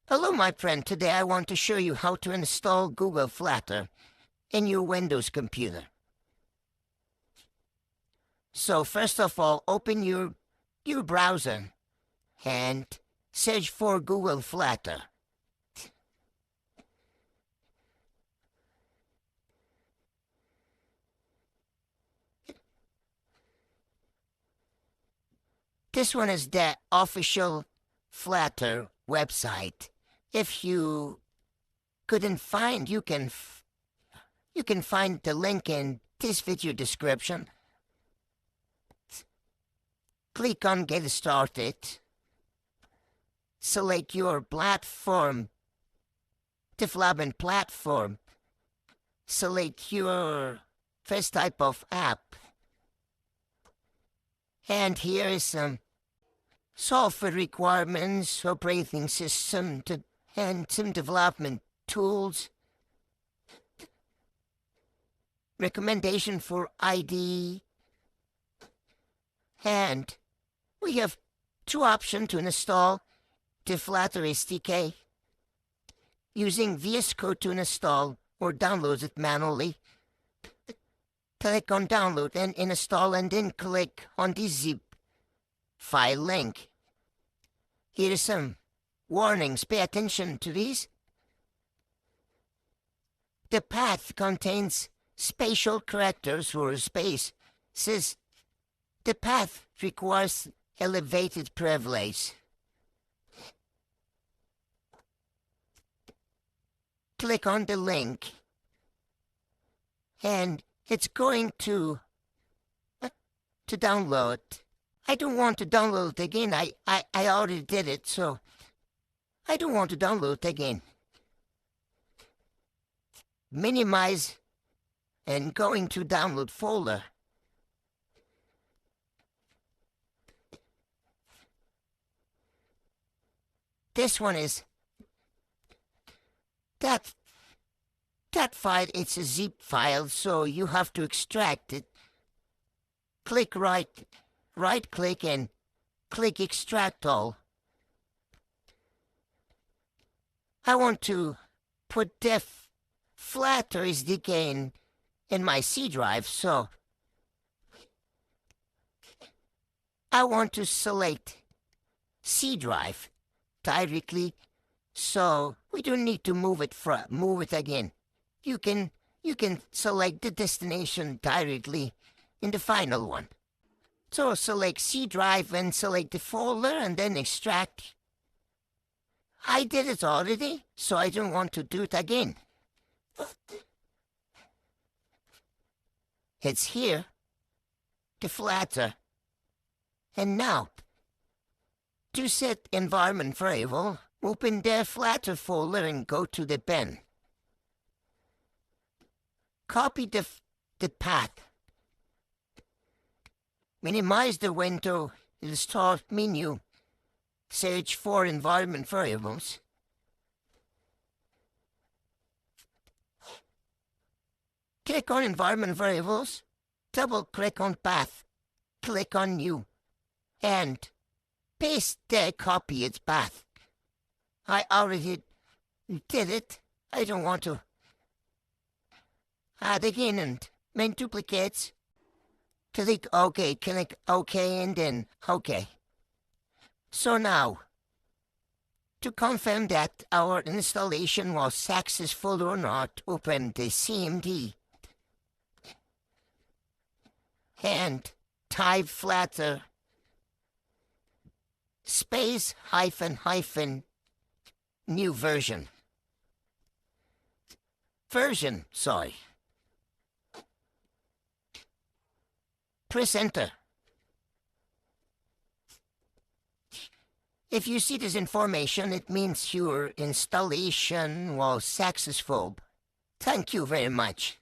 Hello, my friend. Today I want to show you how to install Google Flutter in your Windows computer. So first of all, open your browser and search for Google Flutter. This one is the official Flutter website. If you couldn't find, you can find the link in this video description. Click on Get Started. Select your platform, development platform. Select your first type of app. And here is some software requirements, operating system, and some development tools. Recommendation for ID. And we have two options to install the Flutter SDK. Using VS Code to install or download it manually. Click on download and install and then click on the zip file link. Here are some warnings. Pay attention to these. The path contains spatial characters or space. Says the path requires elevated privilege. Click on the link and it's going to download. I don't want to download it again. I already did it, so I don't want to download it again. Minimize and going to download folder. This one is that file. It's a zip file, so you have to extract it. Click right click and click extract all. I want to put the Flutter SDK in my C drive, so I want to select C drive directly, so we don't need to move it again. You can select the destination directly in the final one. So select C drive and select the folder and then extract. I did it already, so I don't want to do it again. It's here, the Flutter. And now, to set environment variable, open the Flutter folder and go to the bin. Copy the path. Minimize the window in the start menu. Search for environment variables. Click on environment variables. Double click on path. Click on new. And paste the copied path. I already did it. I don't want to add again and main duplicates. Click OK, and then OK. So now, to confirm that our installation was successful or not, open the CMD and type Flutter space hyphen new version. Sorry. Press enter. If you see this information, it means your installation was successful. Thank you very much.